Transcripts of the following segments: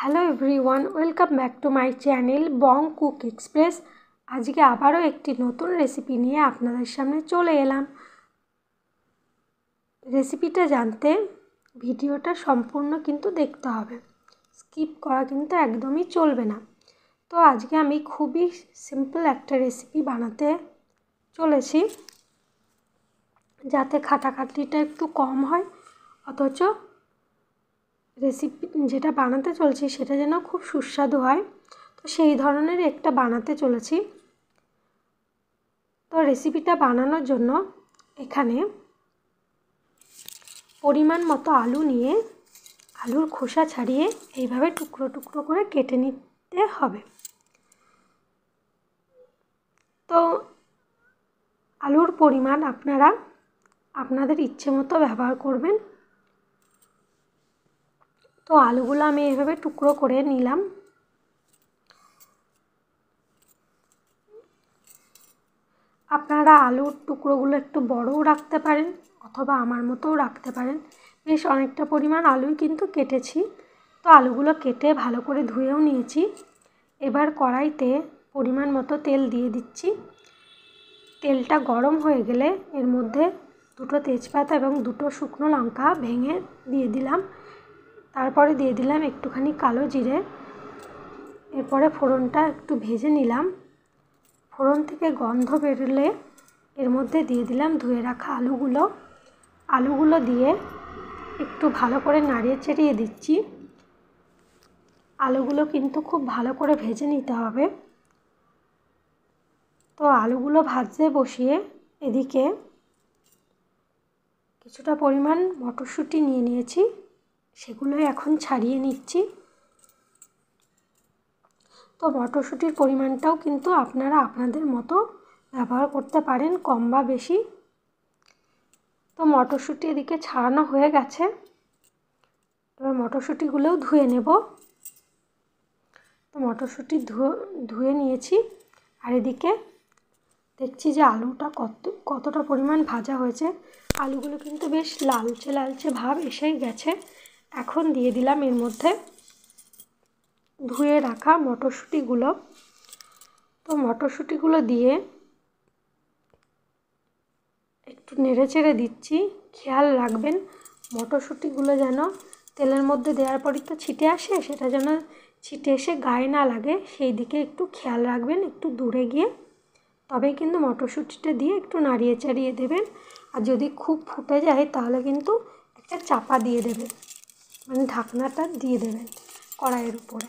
Hello everyone, welcome back to my channel Bong cook express. আজকে আবারও একটি নতুন রেসিপি নিয়ে আপনাদের সামনে চলে এলাম। রেসিপিটা জানতে ভিডিওটা সম্পূর্ণ কিন্তু দেখতে হবে, স্কিপ করা কিন্তু একদমই চলবে না। তো আজকে আমি খুবই সিম্পল একটা রেসিপি বানাতে চলেছি, যাতে খাটাখাটনিটা একটু কম হয়, অথচ রেসিপি যেটা বানাতে চলছি সেটা যেন খুব সুস্বাদু হয়। তো সেই ধরনের একটা বানাতে চলেছি। তো রেসিপিটা বানানোর জন্য এখানে পরিমাণ মতো আলু নিয়ে আলুর খোসা ছাড়িয়ে এইভাবে টুকরো টুকরো করে কেটে নিতে হবে। তো আলুর পরিমাণ আপনারা আপনাদের ইচ্ছে মতো ব্যবহার করবেন। তো আলুগুলো আমি এইভাবে টুকরো করে নিলাম। আপনারা আলুর টুকরোগুলো একটু বড়ও রাখতে পারেন অথবা আমার মতোও রাখতে পারেন। বেশ অনেকটা পরিমাণ আলুই কিন্তু কেটেছি। তো আলুগুলো কেটে ভালো করে ধুয়েও নিয়েছি। এবার কড়াইতে পরিমাণ মতো তেল দিয়ে দিচ্ছি। তেলটা গরম হয়ে গেলে এর মধ্যে দুটো তেজপাতা এবং দুটো শুকনো লঙ্কা ভেঙে দিয়ে দিলাম। তারপরে দিয়ে দিলাম একটুখানি কালো জিরে। এরপরে ফোড়নটা একটু ভেজে নিলাম। ফোড়ন থেকে গন্ধ বেরোলে এর মধ্যে দিয়ে দিলাম ধুয়ে রাখা আলুগুলো দিয়ে একটু ভালো করে নাড়িয়ে চেড়িয়ে দিচ্ছি। আলুগুলো কিন্তু খুব ভালো করে ভেজে নিতে হবে। তো আলুগুলো ভাজতে বসিয়ে এদিকে কিছুটা পরিমাণ মটরশুঁটি নিয়ে নিয়েছি, সেগুলোই এখন ছাড়িয়ে নিচ্ছি। তো মটরশুঁটির পরিমাণটাও কিন্তু আপনারা আপনাদের মতো ব্যবহার করতে পারেন, কম বা বেশি। তো মটরশুঁটি এদিকে ছাড়ানো হয়ে গেছে। এবার মটরশুঁটিগুলোও ধুয়ে নেব। তো মটরশুঁটি ধুয়ে নিয়েছি। আর এদিকে দেখছি যে আলুটা কতটা পরিমাণ ভাজা হয়েছে। আলুগুলো কিন্তু বেশ লালচে লালচে ভাব এসেই গেছে। এখন দিয়ে দিলাম এর মধ্যে ধুয়ে রাখা মটরশুঁটিগুলো। তো মটরশুঁটিগুলো দিয়ে একটু নেড়ে চেড়ে দিচ্ছি। খেয়াল রাখবেন মটরশুঁটিগুলো যেন তেলের মধ্যে দেওয়ার পরই তো ছিটে আসে, সেটা যেন ছিটে এসে গায়ে না লাগে, সেই দিকে একটু খেয়াল রাখবেন। একটু দূরে গিয়ে তবেই কিন্তু মটরশুঁটিটা দিয়ে একটু নাড়িয়ে চাড়িয়ে দেবেন। আর যদি খুব ফুটে যায় তাহলে কিন্তু একটা চাপা দিয়ে দেবেন, মানে ঢাকনাটা দিয়ে দেবেন কড়াইয়ের উপরে,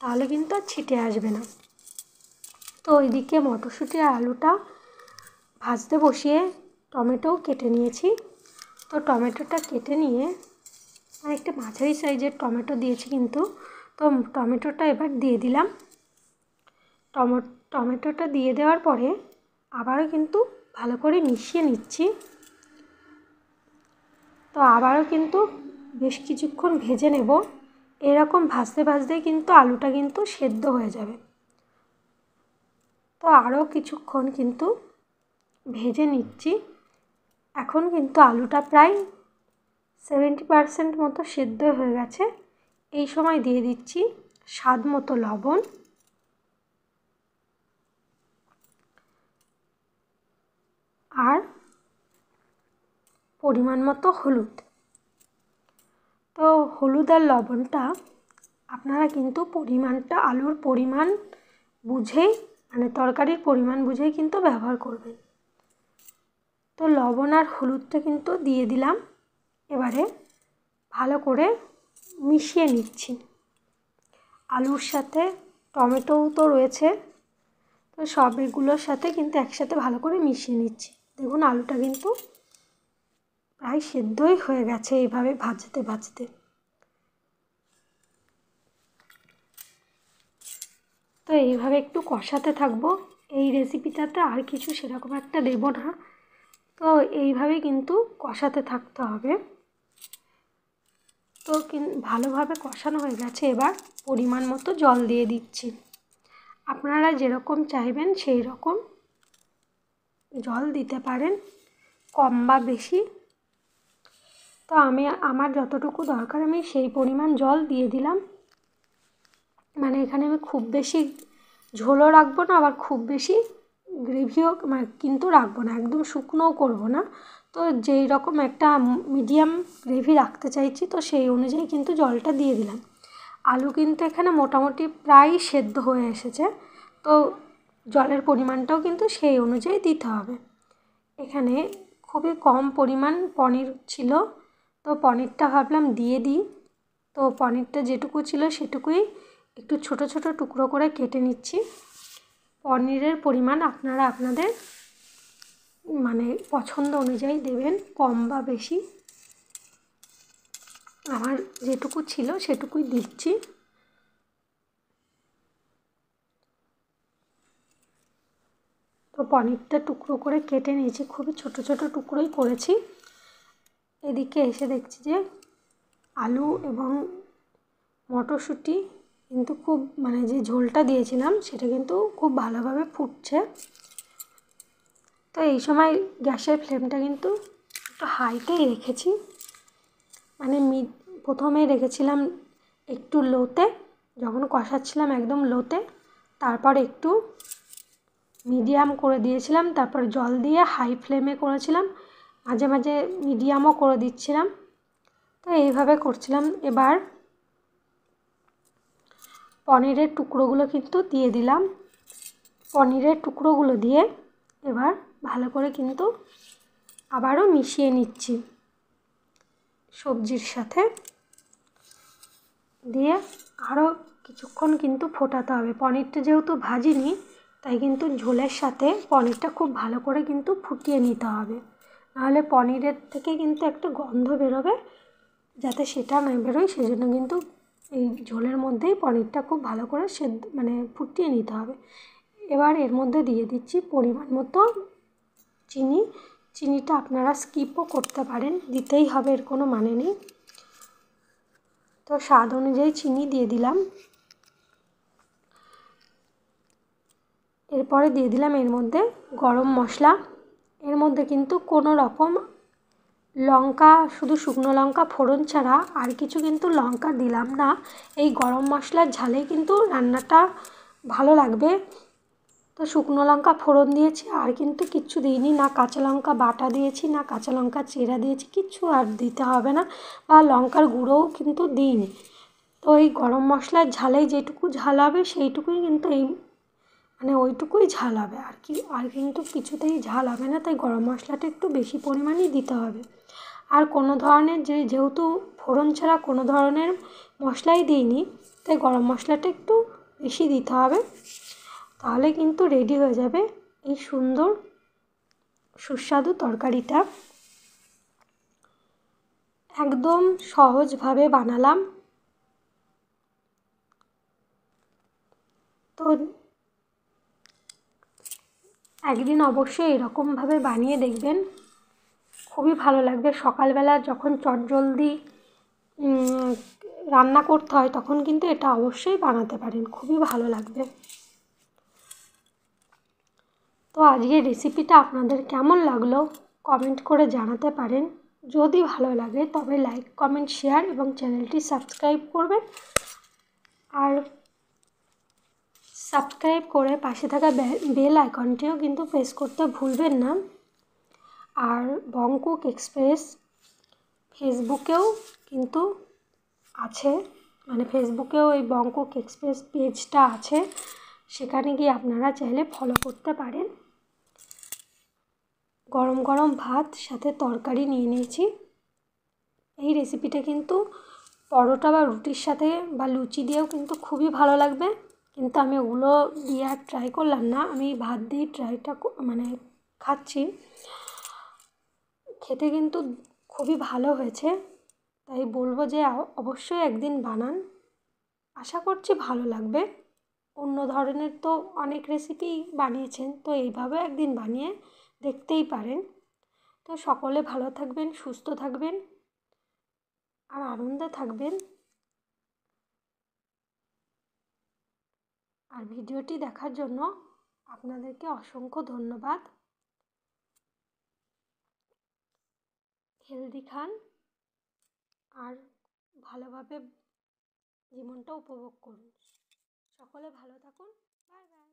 তাহলে কিন্তু আর ছিটে আসবে না। তো ওইদিকে মটরশুঁটি আর আলুটা ভাজতে বসিয়ে টমেটোও কেটে নিয়েছি। তো টমেটোটা কেটে নিয়ে একটা মাঝারি সাইজের টমেটো দিয়েছি কিন্তু। তো টমেটোটা এবার দিয়ে দিলাম। টমেটোটা দিয়ে দেওয়ার পরে আবারও কিন্তু ভালো করে মিশিয়ে নিচ্ছি। তো আবারও কিন্তু বেশ কিছুক্ষণ ভেজে নেব। এরকম ভাজতে ভাজতেই কিন্তু আলুটা কিন্তু সেদ্ধ হয়ে যাবে। তো আরও কিছুক্ষণ কিন্তু ভেজে নিচ্ছি। এখন কিন্তু আলুটা প্রায় 70% মতো সেদ্ধ হয়ে গেছে। এই সময় দিয়ে দিচ্ছি স্বাদ মতো লবণ আর পরিমাণ মতো হলুদ। তো হলুদ আর লবণটা আপনারা কিন্তু পরিমাণটা আলুর পরিমাণ বুঝেই, মানে তরকারির পরিমাণ বুঝেই কিন্তু ব্যবহার করবেন। তো লবণ আর হলুদটা কিন্তু দিয়ে দিলাম। এবারে ভালো করে মিশিয়ে নিচ্ছি। আলুর সাথে টমেটোও তো রয়েছে, তো সবগুলোর সাথে কিন্তু একসাথে ভালো করে মিশিয়ে নিচ্ছি। দেখুন আলুটা কিন্তু প্রায় সেদ্ধই হয়ে গেছে এইভাবে ভাজতে ভাজতে। তো এইভাবে একটু কষাতে থাকবো। এই রেসিপিটাতে আর কিছু সেরকম একটা দেব না। তো এইভাবে কিন্তু কষাতে থাকতে হবে। তো ভালোভাবে কষানো হয়ে গেছে। এবার পরিমাণ মতো জল দিয়ে দিচ্ছি। আপনারা যেরকম চাইবেন সেই রকম জল দিতে পারেন, কম বা বেশি। তো আমার যতটুকু দরকার আমি সেই পরিমাণ জল দিয়ে দিলাম। মানে এখানে আমি খুব বেশি ঝোলও রাখবো না, আবার খুব বেশি গ্রেভিও মানে কিন্তু রাখবো না, একদম শুকনোও করবো না। তো যেই রকম একটা মিডিয়াম গ্রেভি রাখতে চাইছি, তো সেই অনুযায়ী কিন্তু জলটা দিয়ে দিলাম। আলু কিন্তু এখানে মোটামুটি প্রায় সেদ্ধ হয়ে এসেছে, তো জলের পরিমাণটাও কিন্তু সেই অনুযায়ী দিতে হবে। এখানে খুবই কম পরিমাণ পনির ছিল, তো পনিরটা ভাবলাম দিয়ে দিই। তো পনিরটা যেটুকু ছিল সেটুকুই একটু ছোট ছোট টুকরো করে কেটে নিচ্ছি। পনিরের পরিমাণ আপনারা আপনাদের মানে পছন্দ অনুযায়ী দেবেন, কম বা বেশি। আমার যেটুকু ছিল সেটুকুই দিচ্ছি। তো পনিরটা টুকরো করে কেটে নিয়েছি, খুবই ছোট ছোট টুকরোই করেছি। এদিকে এসে দেখছি যে আলু এবং মটরশুঁটি কিন্তু খুব মানে যে ঝোলটা দিয়েছিলাম সেটা কিন্তু খুব ভালোভাবে ফুটছে। তো এই সময় গ্যাসের ফ্লেমটা কিন্তু একটু হাইতেই রেখেছি, মানে প্রথমে রেখেছিলাম একটু লোতে, যখন কষাচ্ছিলাম একদম লোতে, তারপর একটু মিডিয়াম করে দিয়েছিলাম, তারপর জল দিয়ে হাই ফ্লেমে করেছিলাম, মাঝে মাঝে মিডিয়ামও করে দিচ্ছিলাম। তো এইভাবে করছিলাম। এবার পনিরের টুকরোগুলো কিন্তু দিয়ে দিলাম। পনিরের টুকরোগুলো দিয়ে এবার ভালো করে কিন্তু আবারও মিশিয়ে নিচ্ছি সবজির সাথে, দিয়ে আরও কিছুক্ষণ কিন্তু ফোটাতে হবে। পনিরটা যেহেতু ভাজিনি, তাই কিন্তু ঝোলের সাথে পনিরটা খুব ভালো করে কিন্তু ফুটিয়ে নিতে হবে, নাহলে পনিরের থেকে কিন্তু একটা গন্ধ বেরোবে, যাতে সেটা না বেরোয় সেজন্য কিন্তু এই ঝোলের মধ্যেই পনিরটা খুব ভালো করে সেদ্ধ মানে ফুটিয়ে নিতে হবে। এবার এর মধ্যে দিয়ে দিচ্ছি পরিমাণ মতো চিনি। চিনিটা আপনারা স্কিপও করতে পারেন, দিতেই হবে এর কোনো মানে নেই। তো স্বাদ অনুযায়ী চিনি দিয়ে দিলাম। এরপরে দিয়ে দিলাম এর মধ্যে গরম মশলা। এর মধ্যে কিন্তু কোনো রকম লঙ্কা, শুধু শুকনো লঙ্কা ফোড়ন ছাড়া আর কিছু কিন্তু লঙ্কা দিলাম না। এই গরম মশলার ঝালেই কিন্তু রান্নাটা ভালো লাগবে। তো শুকনো লঙ্কা ফোড়ন দিয়েছি, আর কিন্তু কিচ্ছু দিইনি, না কাঁচা লঙ্কা বাটা দিয়েছি, না কাঁচা লঙ্কা চেরা দিয়েছি, কিচ্ছু আর দিতে হবে না, বা লঙ্কার গুঁড়োও কিন্তু দিইনি। তো এই গরম মশলার ঝালেই যেটুকু ঝাল হবে সেইটুকুই কিন্তু এই মানে ওইটুকুই ঝাল হবে, আর কি আর কিন্তু কিছুতেই ঝাল হবে না। তাই গরম মশলাটা একটু বেশি পরিমাণেই দিতে হবে। আর কোনো ধরনের যেহেতু ফোড়ন ছাড়া কোনো ধরনের মশলাই দিইনি, তাই গরম মশলাটা একটু বেশি দিতে হবে। তাহলে কিন্তু রেডি হয়ে যাবে এই সুন্দর সুস্বাদু তরকারিটা। একদম সহজভাবে বানালাম। তো একদিন অবশ্যই এরকমভাবে বানিয়ে দেখবেন, খুবই ভালো লাগবে। সকালবেলা যখন চটজলদি রান্না করতে হয় তখন কিন্তু এটা অবশ্যই বানাতে পারেন, খুবই ভালো লাগবে। তো আজকের রেসিপিটা আপনাদের কেমন লাগলো কমেন্ট করে জানাতে পারেন। যদি ভালো লাগে তবে লাইক, কমেন্ট, শেয়ার এবং চ্যানেলটি সাবস্ক্রাইব করবেন। আর সাবস্ক্রাইব করে পাশে থাকা বেল আইকনটিও কিন্তু প্রেস করতে ভুলবেন না। আর বংকুক এক্সপ্রেস ফেসবুকেও কিন্তু আছে, মানে ফেসবুকেও এই বংকুক এক্সপ্রেস পেজটা আছে, সেখানে গিয়ে আপনারা চাইলে ফলো করতে পারেন। গরম গরম ভাত সাথে তরকারি নিয়ে নিয়েছি। এই রেসিপিটা কিন্তু পরোটা বা রুটির সাথে বা লুচি দিয়েও কিন্তু খুবই ভালো লাগবে, কিন্তু আমি ওগুলো দিয়ে আর ট্রাই করলাম না, আমি ভাত দিয়েই ট্রাইটা মানে খাচ্ছি। খেতে কিন্তু খুবই ভালো হয়েছে, তাই বলবো যে অবশ্যই একদিন বানান, আশা করছি ভালো লাগবে। অন্য ধরনের তো অনেক রেসিপি বানিয়েছেন, তো এইভাবে একদিন বানিয়ে দেখতেই পারেন। তো সকলে ভালো থাকবেন, সুস্থ থাকবেন আর আনন্দে থাকবেন। আর ভিডিওটি দেখার জন্য আপনাদেরকে অসংখ্য ধন্যবাদ। হেলদি খান আর ভালোভাবে জীবনটা উপভোগ করুন। সকলে ভালো থাকুন। Bye bye.